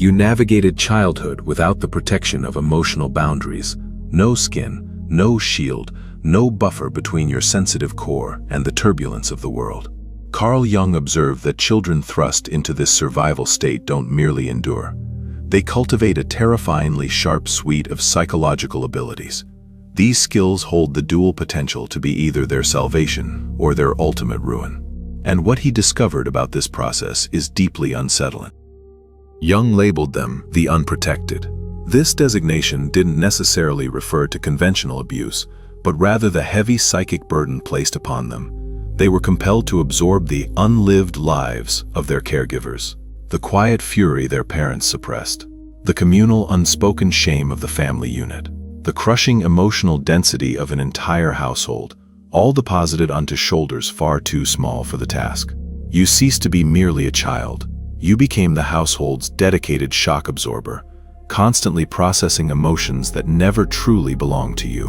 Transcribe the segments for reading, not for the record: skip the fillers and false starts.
You navigated childhood without the protection of emotional boundaries. No skin, no shield, no buffer between your sensitive core and the turbulence of the world. Carl Jung observed that children thrust into this survival state don't merely endure. They cultivate a terrifyingly sharp suite of psychological abilities. These skills hold the dual potential to be either their salvation or their ultimate ruin. And what he discovered about this process is deeply unsettling. Jung labeled them the unprotected. This designation didn't necessarily refer to conventional abuse, but rather the heavy psychic burden placed upon them. They were compelled to absorb the unlived lives of their caregivers, the quiet fury their parents suppressed, the communal unspoken shame of the family unit, the crushing emotional density of an entire household, all deposited onto shoulders far too small for the task. You ceased to be merely a child. You became the household's dedicated shock absorber, constantly processing emotions that never truly belonged to you.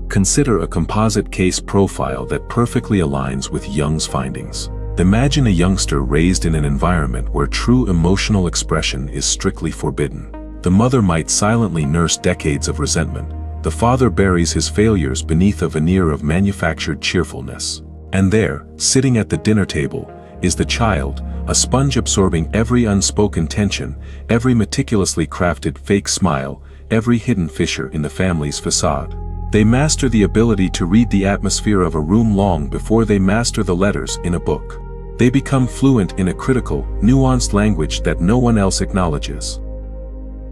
Consider a composite case profile that perfectly aligns with Jung's findings. Imagine a youngster raised in an environment where true emotional expression is strictly forbidden. The mother might silently nurse decades of resentment. The father buries his failures beneath a veneer of manufactured cheerfulness. And there, sitting at the dinner table, is the child, a sponge absorbing every unspoken tension, every meticulously crafted fake smile, every hidden fissure in the family's facade. They master the ability to read the atmosphere of a room long before they master the letters in a book. They become fluent in a critical, nuanced language that no one else acknowledges.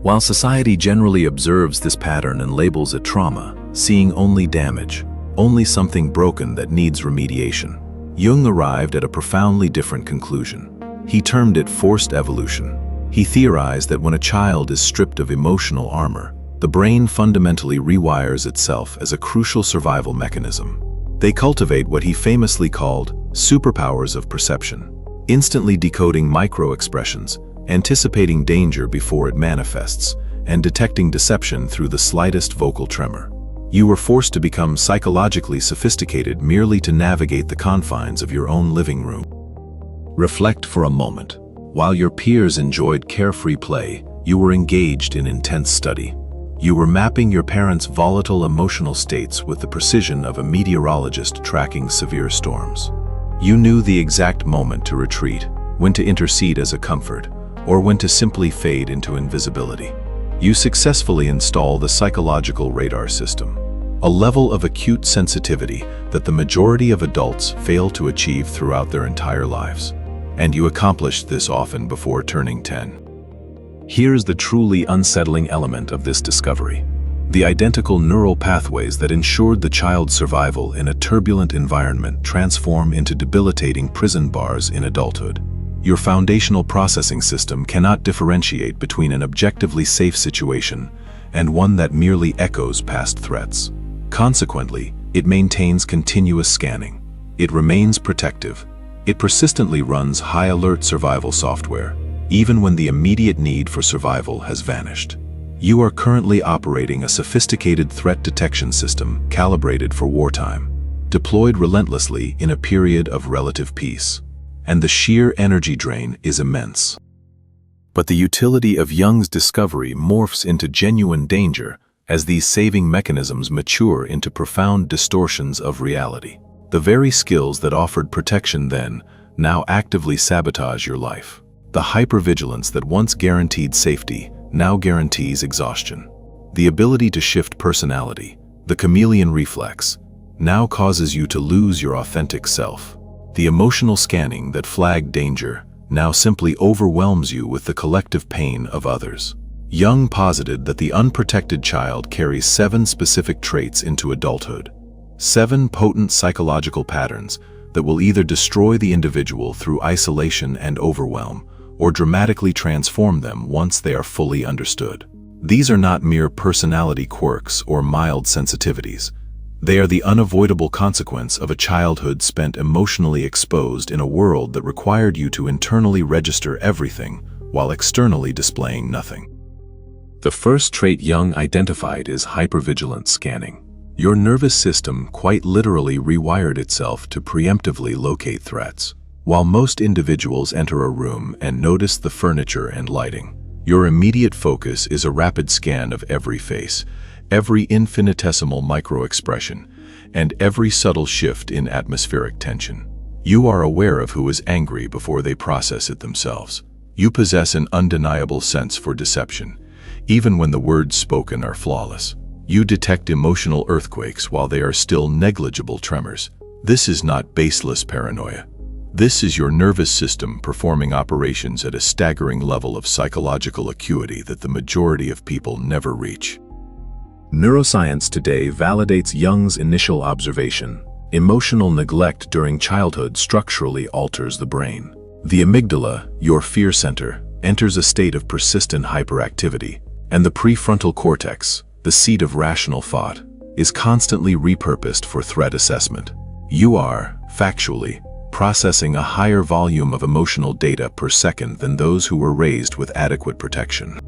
While society generally observes this pattern and labels it trauma, seeing only damage, only something broken that needs remediation, Jung arrived at a profoundly different conclusion. He termed it forced evolution. He theorized that when a child is stripped of emotional armor, the brain fundamentally rewires itself as a crucial survival mechanism. They cultivate what he famously called superpowers of perception, instantly decoding micro-expressions, anticipating danger before it manifests, and detecting deception through the slightest vocal tremor. You were forced to become psychologically sophisticated merely to navigate the confines of your own living room. Reflect for a moment. While your peers enjoyed carefree play, you were engaged in intense study. You were mapping your parents' volatile emotional states with the precision of a meteorologist tracking severe storms. You knew the exact moment to retreat, when to intercede as a comfort, or when to simply fade into invisibility. You successfully install the psychological radar system, a level of acute sensitivity that the majority of adults fail to achieve throughout their entire lives. And you accomplished this often before turning 10. Here's the truly unsettling element of this discovery. The identical neural pathways that ensured the child's survival in a turbulent environment transform into debilitating prison bars in adulthood. Your foundational processing system cannot differentiate between an objectively safe situation and one that merely echoes past threats. Consequently, it maintains continuous scanning. It remains protective. It persistently runs high-alert survival software, even when the immediate need for survival has vanished. You are currently operating a sophisticated threat detection system calibrated for wartime, deployed relentlessly in a period of relative peace. And the sheer energy drain is immense. But the utility of Jung's discovery morphs into genuine danger as these saving mechanisms mature into profound distortions of reality. The very skills that offered protection then now actively sabotage your life. The hypervigilance that once guaranteed safety now guarantees exhaustion. The ability to shift personality, the chameleon reflex, now causes you to lose your authentic self. The emotional scanning that flagged danger now simply overwhelms you with the collective pain of others. Jung posited that the unprotected child carries 7 specific traits into adulthood, 7 potent psychological patterns that will either destroy the individual through isolation and overwhelm, or dramatically transform them once they are fully understood. These are not mere personality quirks or mild sensitivities. They are the unavoidable consequence of a childhood spent emotionally exposed in a world that required you to internally register everything while externally displaying nothing. The first trait Jung identified is hypervigilance scanning. Your nervous system quite literally rewired itself to preemptively locate threats. While most individuals enter a room and notice the furniture and lighting, Your immediate focus is a rapid scan of every face, every infinitesimal micro-expression, and every subtle shift in atmospheric tension. You are aware of who is angry before they process it themselves. You possess an undeniable sense for deception, even when the words spoken are flawless. You detect emotional earthquakes while they are still negligible tremors. This is not baseless paranoia. This is your nervous system performing operations at a staggering level of psychological acuity that the majority of people never reach. Neuroscience today validates Jung's initial observation. Emotional neglect during childhood structurally alters the brain. The amygdala, your fear center, enters a state of persistent hyperactivity, and the prefrontal cortex, the seat of rational thought, is constantly repurposed for threat assessment. You are, factually, processing a higher volume of emotional data per second than those who were raised with adequate protection.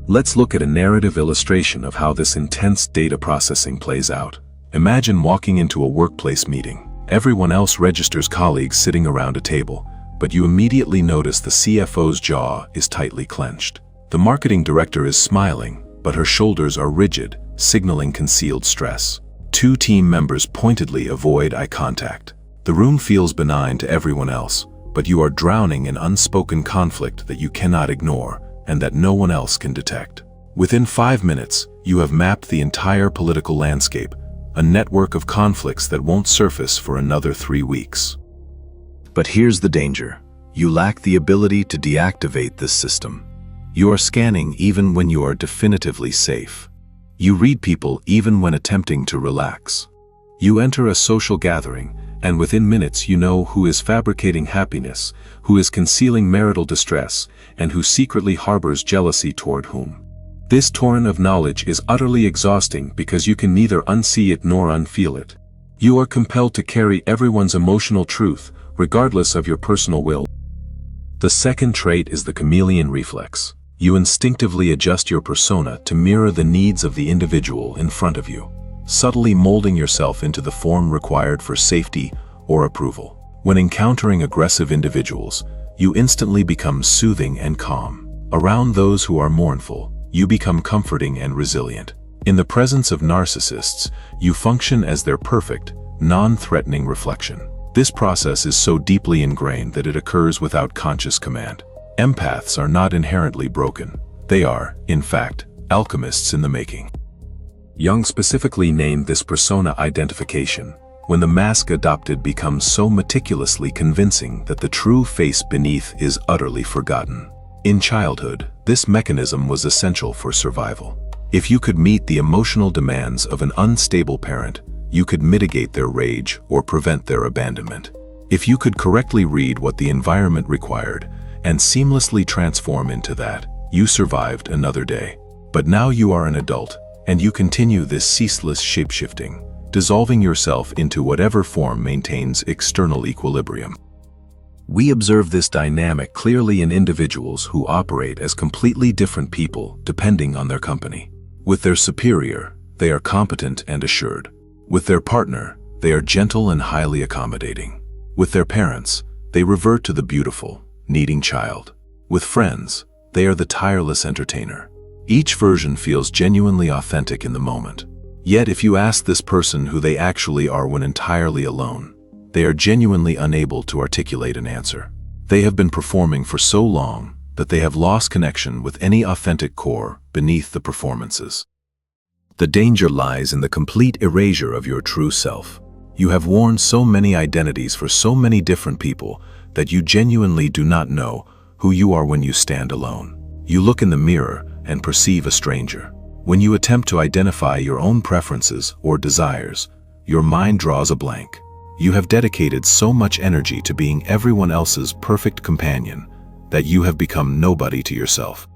Let's look at a narrative illustration of how this intense data processing plays out. Imagine walking into a workplace meeting. Everyone else registers colleagues sitting around a table, but you immediately notice the CFO's jaw is tightly clenched. The marketing director is smiling, but her shoulders are rigid, signaling concealed stress. Two team members pointedly avoid eye contact. The room feels benign to everyone else, but you are drowning in unspoken conflict that you cannot ignore and that no one else can detect. Within 5 minutes, you have mapped the entire political landscape, a network of conflicts that won't surface for another 3 weeks. But here's the danger. You lack the ability to deactivate this system. You are scanning even when you are definitively safe. You read people even when attempting to relax. You enter a social gathering, and within minutes you know who is fabricating happiness, who is concealing marital distress, and who secretly harbors jealousy toward whom. This torrent of knowledge is utterly exhausting because you can neither unsee it nor unfeel it. You are compelled to carry everyone's emotional truth, regardless of your personal will. The second trait is the chameleon reflex. You instinctively adjust your persona to mirror the needs of the individual in front of you, subtly molding yourself into the form required for safety or approval. When encountering aggressive individuals, you instantly become soothing and calm. Around those who are mournful, you become comforting and resilient. In the presence of narcissists, you function as their perfect, non-threatening reflection. This process is so deeply ingrained that it occurs without conscious command. Empaths are not inherently broken. They are, in fact, alchemists in the making. Jung specifically named this persona identification, when the mask adopted becomes so meticulously convincing that the true face beneath is utterly forgotten. In childhood, this mechanism was essential for survival. If you could meet the emotional demands of an unstable parent, you could mitigate their rage or prevent their abandonment. If you could correctly read what the environment required and seamlessly transform into that, you survived another day. But now you are an adult, and you continue this ceaseless shapeshifting, dissolving yourself into whatever form maintains external equilibrium. We observe this dynamic clearly in individuals who operate as completely different people depending on their company. With their superior, they are competent and assured. With their partner, they are gentle and highly accommodating. With their parents, they revert to the beautiful, needing child. With friends, they are the tireless entertainer. Each version feels genuinely authentic in the moment. Yet if you ask this person who they actually are when entirely alone, they are genuinely unable to articulate an answer. They have been performing for so long that they have lost connection with any authentic core beneath the performances. The danger lies in the complete erasure of your true self. You have worn so many identities for so many different people that you genuinely do not know who you are when you stand alone. You look in the mirror and perceive a stranger. When you attempt to identify your own preferences or desires, your mind draws a blank. You have dedicated so much energy to being everyone else's perfect companion that you have become nobody to yourself.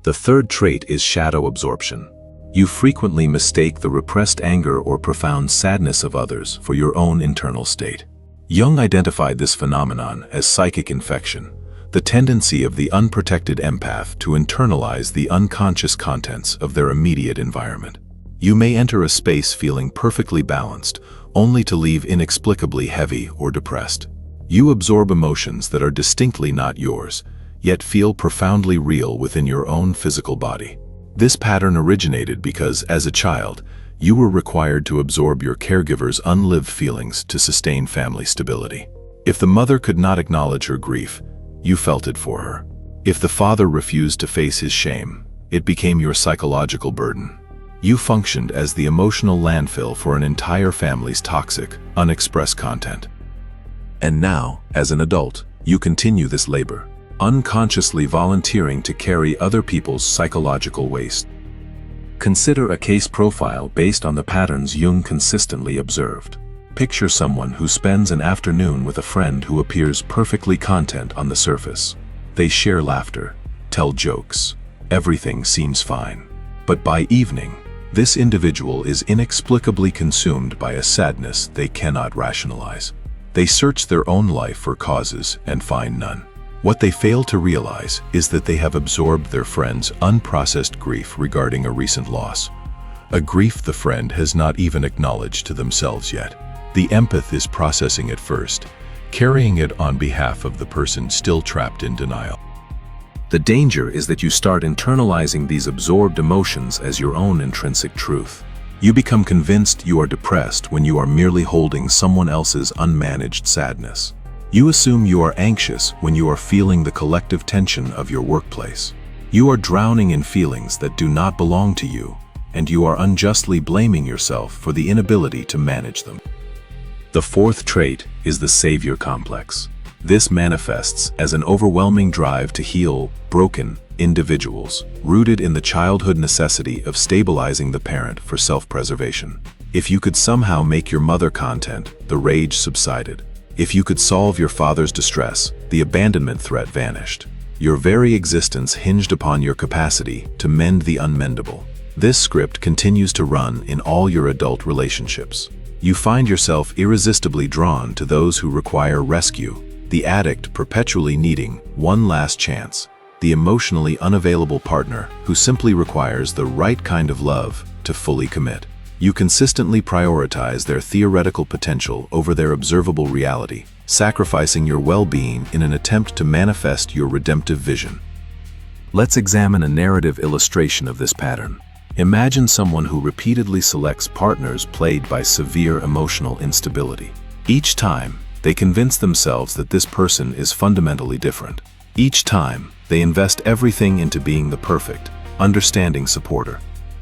The third trait is shadow absorption. You frequently mistake the repressed anger or profound sadness of others for your own internal state. Jung identified this phenomenon as psychic infection, the tendency of the unprotected empath to internalize the unconscious contents of their immediate environment. You may enter a space feeling perfectly balanced, only to leave inexplicably heavy or depressed. You absorb emotions that are distinctly not yours, yet feel profoundly real within your own physical body. This pattern originated because, as a child, you were required to absorb your caregiver's unlived feelings to sustain family stability. If the mother could not acknowledge her grief, you felt it for her. If the father refused to face his shame, it became your psychological burden. You functioned as the emotional landfill for an entire family's toxic, unexpressed content. And now, as an adult, you continue this labor, unconsciously volunteering to carry other people's psychological waste. Consider a case profile based on the patterns Jung consistently observed. Picture someone who spends an afternoon with a friend who appears perfectly content on the surface. They share laughter, tell jokes, everything seems fine. But by evening, this individual is inexplicably consumed by a sadness they cannot rationalize. They search their own life for causes and find none. What they fail to realize is that they have absorbed their friend's unprocessed grief regarding a recent loss. A grief the friend has not even acknowledged to themselves yet. The empath is processing it first, carrying it on behalf of the person still trapped in denial. The danger is that you start internalizing these absorbed emotions as your own intrinsic truth. You become convinced you are depressed when you are merely holding someone else's unmanaged sadness. You assume you are anxious when you are feeling the collective tension of your workplace. You are drowning in feelings that do not belong to you, and you are unjustly blaming yourself for the inability to manage them. The fourth trait is the savior complex. This manifests as an overwhelming drive to heal broken individuals, rooted in the childhood necessity of stabilizing the parent for self-preservation. If you could somehow make your mother content, the rage subsided. If you could solve your father's distress, the abandonment threat vanished. Your very existence hinged upon your capacity to mend the unmendable. This script continues to run in all your adult relationships. You find yourself irresistibly drawn to those who require rescue, the addict perpetually needing one last chance, the emotionally unavailable partner who simply requires the right kind of love to fully commit. You consistently prioritize their theoretical potential over their observable reality, sacrificing your well-being in an attempt to manifest your redemptive vision. Let's examine a narrative illustration of this pattern. Imagine someone who repeatedly selects partners plagued by severe emotional instability. Each time, they convince themselves that this person is fundamentally different. Each time, they invest everything into being the perfect, understanding supporter,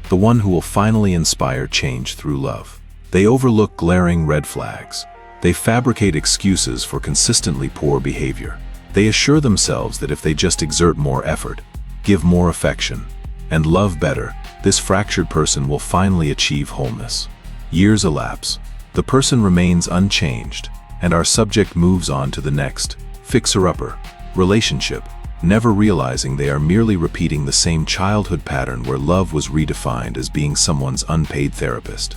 the one who will finally inspire change through love. They overlook glaring red flags. They fabricate excuses for consistently poor behavior. They assure themselves that if they just exert more effort, give more affection, and love better, this fractured person will finally achieve wholeness. Years elapse. The person remains unchanged, and our subject moves on to the next fixer-upper relationship, never realizing they are merely repeating the same childhood pattern where love was redefined as being someone's unpaid therapist.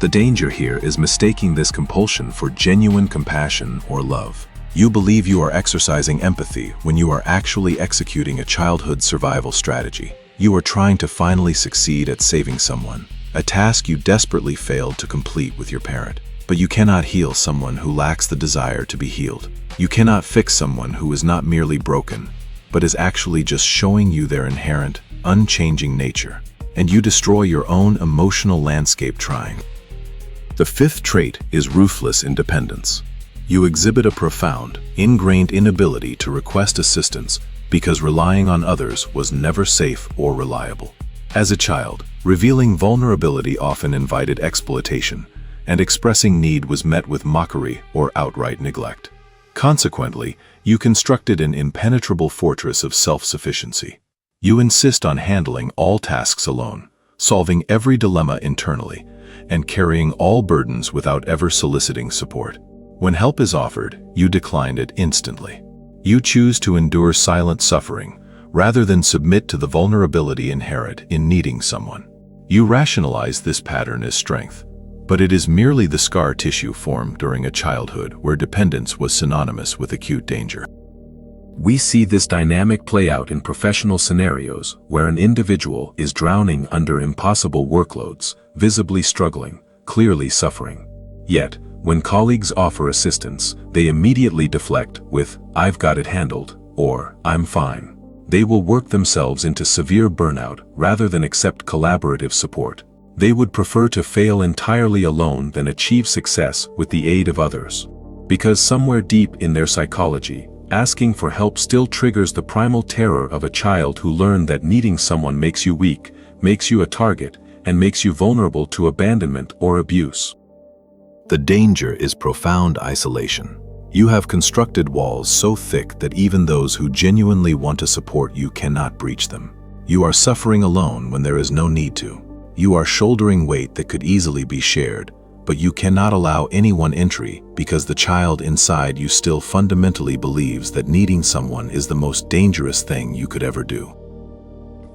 The danger here is mistaking this compulsion for genuine compassion or love. You believe you are exercising empathy when you are actually executing a childhood survival strategy. You are trying to finally succeed at saving someone, a task you desperately failed to complete with your parent. But you cannot heal someone who lacks the desire to be healed. You cannot fix someone who is not merely broken, but is actually just showing you their inherent, unchanging nature. And you destroy your own emotional landscape trying. The fifth trait is ruthless independence. You exhibit a profound, ingrained inability to request assistance because relying on others was never safe or reliable. As a child, revealing vulnerability often invited exploitation, and expressing need was met with mockery or outright neglect. Consequently, you constructed an impenetrable fortress of self-sufficiency. You insist on handling all tasks alone, solving every dilemma internally, and carrying all burdens without ever soliciting support. When help is offered, you decline it instantly. You choose to endure silent suffering, rather than submit to the vulnerability inherent in needing someone. You rationalize this pattern as strength, but it is merely the scar tissue formed during a childhood where dependence was synonymous with acute danger. We see this dynamic play out in professional scenarios where an individual is drowning under impossible workloads, visibly struggling, clearly suffering. Yet, when colleagues offer assistance, they immediately deflect with, "I've got it handled," or "I'm fine." They will work themselves into severe burnout rather than accept collaborative support. They would prefer to fail entirely alone than achieve success with the aid of others. Because somewhere deep in their psychology, asking for help still triggers the primal terror of a child who learned that needing someone makes you weak, makes you a target, and makes you vulnerable to abandonment or abuse. The danger is profound isolation. You have constructed walls so thick that even those who genuinely want to support you cannot breach them. You are suffering alone when there is no need to. You are shouldering weight that could easily be shared, but you cannot allow anyone entry because the child inside you still fundamentally believes that needing someone is the most dangerous thing you could ever do.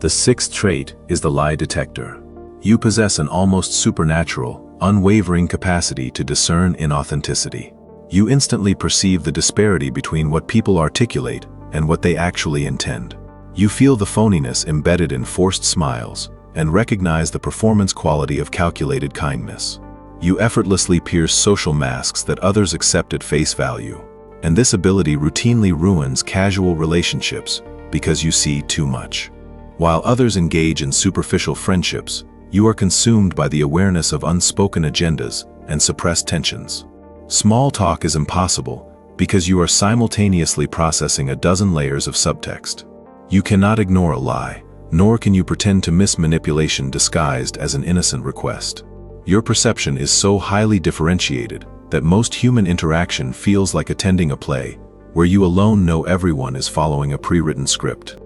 The sixth trait is the lie detector. You possess an almost supernatural, unwavering capacity to discern inauthenticity. You instantly perceive the disparity between what people articulate and what they actually intend. You feel the phoniness embedded in forced smiles and recognize the performance quality of calculated kindness. You effortlessly pierce social masks that others accept at face value, and this ability routinely ruins casual relationships because you see too much. While others engage in superficial friendships, you are consumed by the awareness of unspoken agendas and suppressed tensions. Small talk is impossible because you are simultaneously processing a dozen layers of subtext. You cannot ignore a lie, nor can you pretend to miss manipulation disguised as an innocent request. Your perception is so highly differentiated that most human interaction feels like attending a play, where you alone know everyone is following a pre-written script.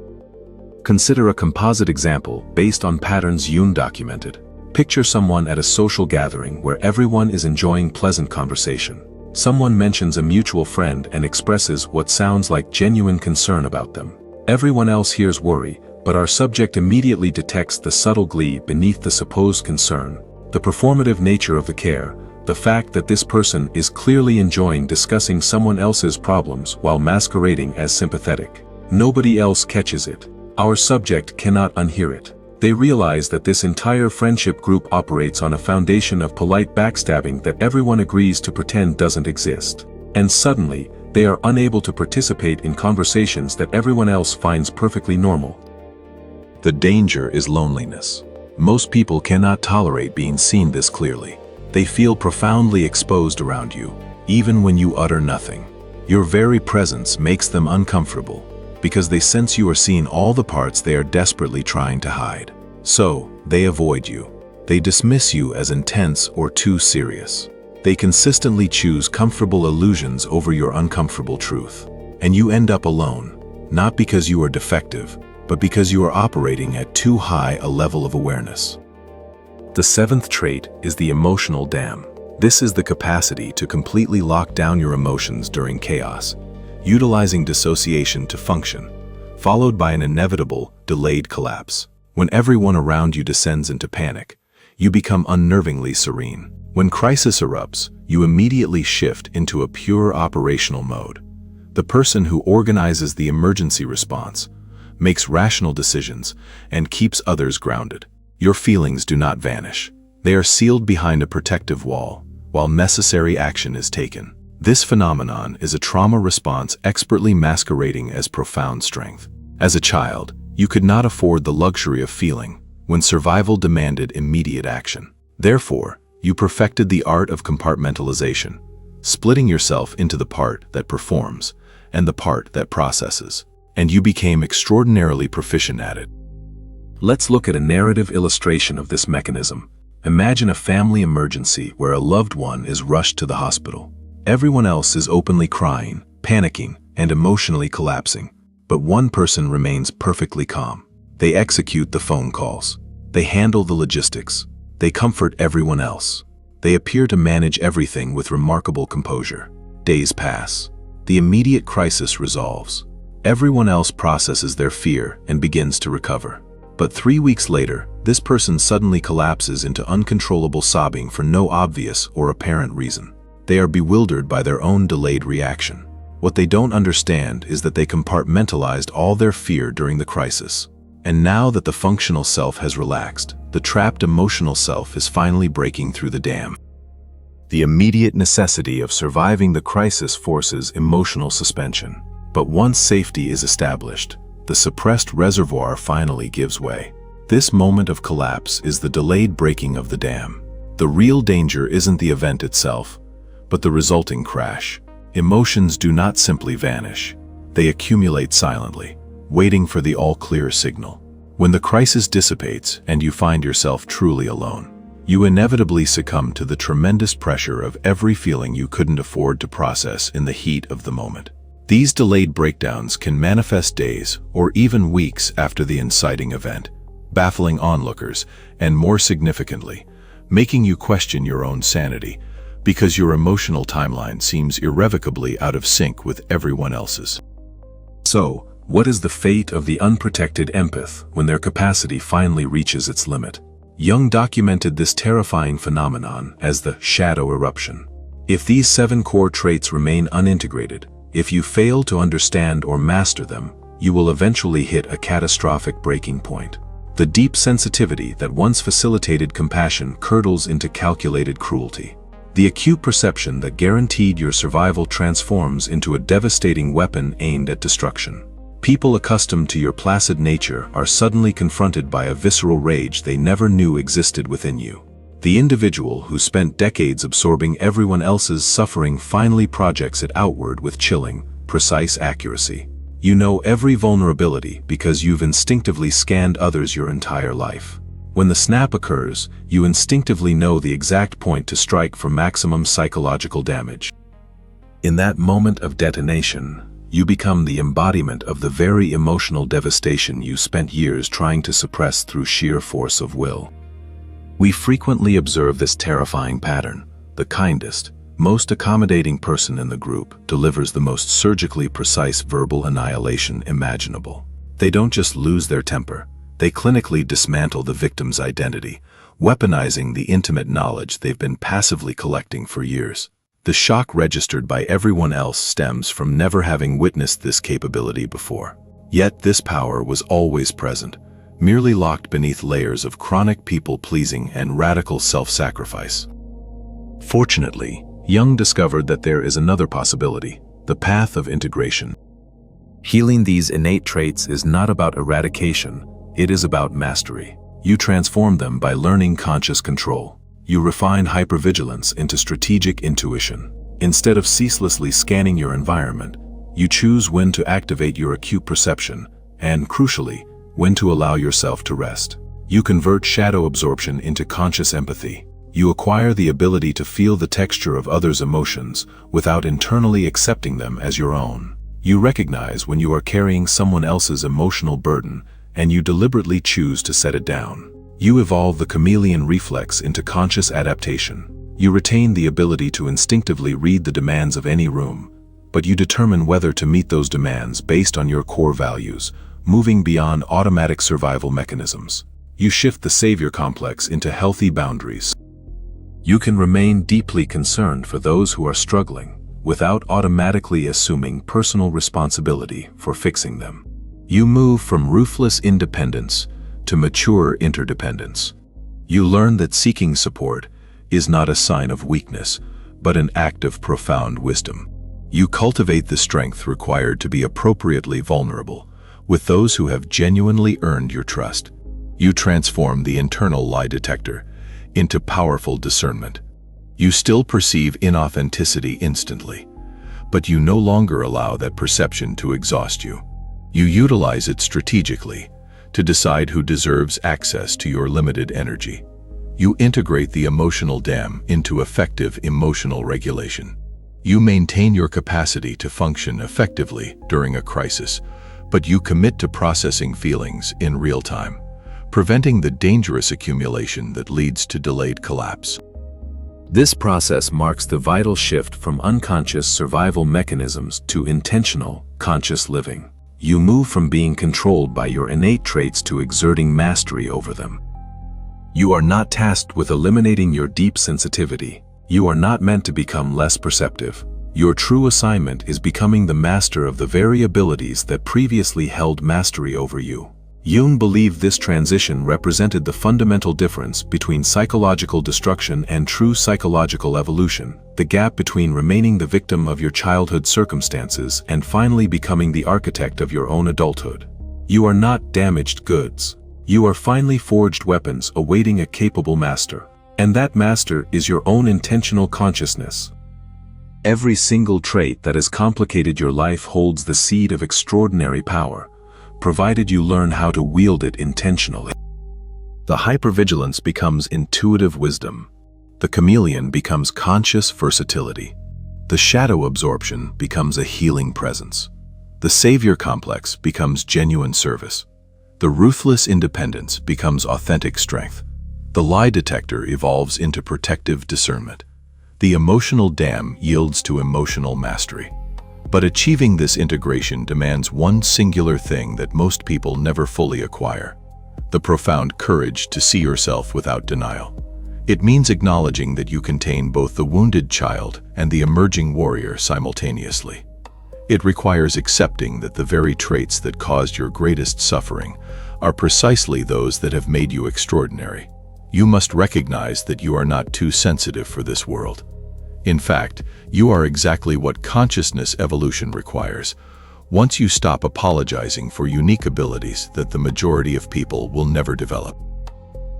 Consider a composite example based on patterns Jung documented. Picture someone at a social gathering where everyone is enjoying pleasant conversation. Someone mentions a mutual friend and expresses what sounds like genuine concern about them. Everyone else hears worry, but our subject immediately detects the subtle glee beneath the supposed concern, the performative nature of the care, the fact that this person is clearly enjoying discussing someone else's problems while masquerading as sympathetic. Nobody else catches it. Our subject cannot unhear it. They realize that this entire friendship group operates on a foundation of polite backstabbing that everyone agrees to pretend doesn't exist. And suddenly, they are unable to participate in conversations that everyone else finds perfectly normal. The danger is loneliness. Most people cannot tolerate being seen this clearly. They feel profoundly exposed around you, even when you utter nothing. Your very presence makes them uncomfortable, because they sense you are seeing all the parts they are desperately trying to hide. So, they avoid you. They dismiss you as intense or too serious. They consistently choose comfortable illusions over your uncomfortable truth. And you end up alone, not because you are defective, but because you are operating at too high a level of awareness. The seventh trait is the emotional dam. This is the capacity to completely lock down your emotions during chaos, utilizing dissociation to function, followed by an inevitable, delayed collapse. When everyone around you descends into panic, you become unnervingly serene. When crisis erupts, you immediately shift into a pure operational mode. The person who organizes the emergency response, makes rational decisions, and keeps others grounded. Your feelings do not vanish. They are sealed behind a protective wall, while necessary action is taken. This phenomenon is a trauma response expertly masquerading as profound strength. As a child, you could not afford the luxury of feeling when survival demanded immediate action. Therefore, you perfected the art of compartmentalization, splitting yourself into the part that performs and the part that processes, and you became extraordinarily proficient at it. Let's look at a narrative illustration of this mechanism. Imagine a family emergency where a loved one is rushed to the hospital. Everyone else is openly crying, panicking, and emotionally collapsing, but one person remains perfectly calm. They execute the phone calls. They handle the logistics. They comfort everyone else. They appear to manage everything with remarkable composure. Days pass. The immediate crisis resolves. Everyone else processes their fear and begins to recover. But 3 weeks later, this person suddenly collapses into uncontrollable sobbing for no obvious or apparent reason. They are bewildered by their own delayed reaction. What they don't understand is that they compartmentalized all their fear during the crisis. And now that the functional self has relaxed, the trapped emotional self is finally breaking through the dam. The immediate necessity of surviving the crisis forces emotional suspension. But once safety is established, the suppressed reservoir finally gives way. This moment of collapse is the delayed breaking of the dam. The real danger isn't the event itself, but the resulting crash. Emotions do not simply vanish. They accumulate silently, waiting for the all-clear signal. When the crisis dissipates and you find yourself truly alone, you inevitably succumb to the tremendous pressure of every feeling you couldn't afford to process in the heat of the moment. These delayed breakdowns can manifest days or even weeks after the inciting event, baffling onlookers and, more significantly, making you question your own sanity because your emotional timeline seems irrevocably out of sync with everyone else's. So, what is the fate of the unprotected empath when their capacity finally reaches its limit? Jung documented this terrifying phenomenon as the shadow eruption. If these 7 core traits remain unintegrated, if you fail to understand or master them, you will eventually hit a catastrophic breaking point. The deep sensitivity that once facilitated compassion curdles into calculated cruelty. The acute perception that guaranteed your survival transforms into a devastating weapon aimed at destruction. People accustomed to your placid nature are suddenly confronted by a visceral rage they never knew existed within you. The individual who spent decades absorbing everyone else's suffering finally projects it outward with chilling, precise accuracy. You know every vulnerability because you've instinctively scanned others your entire life. When the snap occurs, you instinctively know the exact point to strike for maximum psychological damage. In that moment of detonation, you become the embodiment of the very emotional devastation you spent years trying to suppress through sheer force of will. We frequently observe this terrifying pattern. The kindest, most accommodating person in the group delivers the most surgically precise verbal annihilation imaginable. They don't just lose their temper, they clinically dismantle the victim's identity, weaponizing the intimate knowledge they've been passively collecting for years. The shock registered by everyone else stems from never having witnessed this capability before. Yet this power was always present, merely locked beneath layers of chronic people-pleasing and radical self-sacrifice. Fortunately, Jung discovered that there is another possibility, the path of integration. Healing these innate traits is not about eradication, it is about mastery. You transform them by learning conscious control. You refine hypervigilance into strategic intuition. Instead of ceaselessly scanning your environment, you choose when to activate your acute perception and, crucially, when to allow yourself to rest. You convert shadow absorption into conscious empathy. You acquire the ability to feel the texture of others' emotions without internally accepting them as your own. You recognize when you are carrying someone else's emotional burden, and you deliberately choose to set it down. You evolve the chameleon reflex into conscious adaptation. You retain the ability to instinctively read the demands of any room, but you determine whether to meet those demands based on your core values, moving beyond automatic survival mechanisms. You shift the savior complex into healthy boundaries. You can remain deeply concerned for those who are struggling, without automatically assuming personal responsibility for fixing them. You move from ruthless independence to mature interdependence. You learn that seeking support is not a sign of weakness, but an act of profound wisdom. You cultivate the strength required to be appropriately vulnerable with those who have genuinely earned your trust. You transform the internal lie detector into powerful discernment. You still perceive inauthenticity instantly, but you no longer allow that perception to exhaust you. You utilize it strategically to decide who deserves access to your limited energy. You integrate the emotional dam into effective emotional regulation. You maintain your capacity to function effectively during a crisis, but you commit to processing feelings in real time, preventing the dangerous accumulation that leads to delayed collapse. This process marks the vital shift from unconscious survival mechanisms to intentional, conscious living. You move from being controlled by your innate traits to exerting mastery over them. You are not tasked with eliminating your deep sensitivity. You are not meant to become less perceptive. Your true assignment is becoming the master of the very abilities that previously held mastery over you. Jung believed this transition represented the fundamental difference between psychological destruction and true psychological evolution, the gap between remaining the victim of your childhood circumstances and finally becoming the architect of your own adulthood. You are not damaged goods. You are finely forged weapons awaiting a capable master. And that master is your own intentional consciousness. Every single trait that has complicated your life holds the seed of extraordinary power, provided you learn how to wield it intentionally. The hypervigilance becomes intuitive wisdom. The chameleon becomes conscious versatility. The shadow absorption becomes a healing presence. The savior complex becomes genuine service. The ruthless independence becomes authentic strength. The lie detector evolves into protective discernment. The emotional dam yields to emotional mastery. But achieving this integration demands one singular thing that most people never fully acquire: the profound courage to see yourself without denial. It means acknowledging that you contain both the wounded child and the emerging warrior simultaneously. It requires accepting that the very traits that caused your greatest suffering are precisely those that have made you extraordinary. You must recognize that you are not too sensitive for this world. In fact, you are exactly what consciousness evolution requires. Once you stop apologizing for unique abilities that the majority of people will never develop.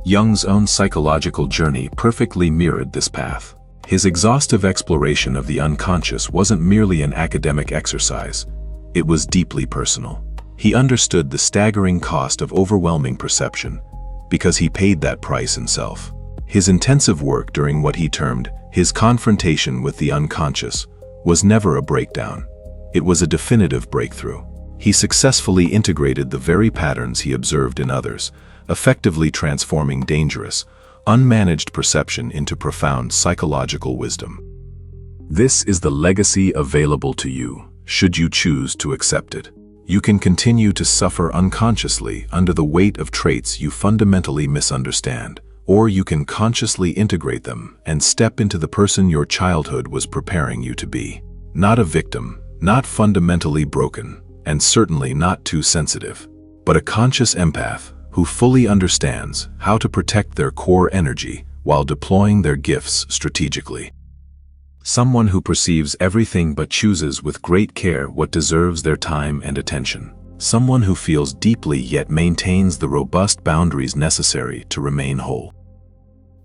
Jung's own psychological journey perfectly mirrored this path. His exhaustive exploration of the unconscious wasn't merely an academic exercise. It was deeply personal. He understood the staggering cost of overwhelming perception, because he paid that price himself. His intensive work during what he termed his confrontation with the unconscious was never a breakdown. It was a definitive breakthrough. He successfully integrated the very patterns he observed in others, effectively transforming dangerous, unmanaged perception into profound psychological wisdom. This is the legacy available to you, should you choose to accept it. You can continue to suffer unconsciously under the weight of traits you fundamentally misunderstand, or you can consciously integrate them and step into the person your childhood was preparing you to be. Not a victim, not fundamentally broken, and certainly not too sensitive, but a conscious empath who fully understands how to protect their core energy while deploying their gifts strategically. Someone who perceives everything but chooses with great care what deserves their time and attention. Someone who feels deeply yet maintains the robust boundaries necessary to remain whole.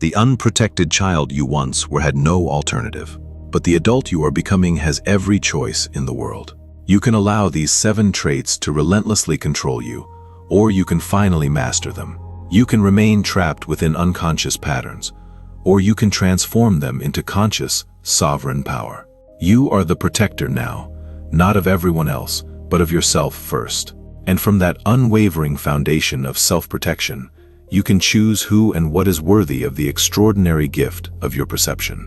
The unprotected child you once were had no alternative, but the adult you are becoming has every choice in the world. You can allow these 7 traits to relentlessly control you, or you can finally master them. You can remain trapped within unconscious patterns, or you can transform them into conscious, sovereign power. You are the protector now, not of everyone else, but of yourself first. And from that unwavering foundation of self-protection, you can choose who and what is worthy of the extraordinary gift of your perception.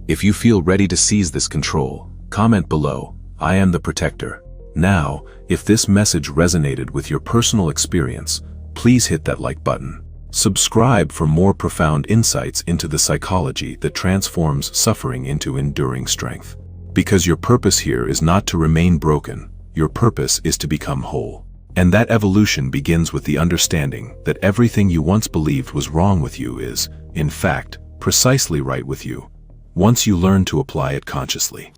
If you feel ready to seize this control, comment below, "I am the protector." Now, if this message resonated with your personal experience, please hit that like button. Subscribe for more profound insights into the psychology that transforms suffering into enduring strength. Because your purpose here is not to remain broken, your purpose is to become whole. And that evolution begins with the understanding that everything you once believed was wrong with you is, in fact, precisely right with you, once you learn to apply it consciously.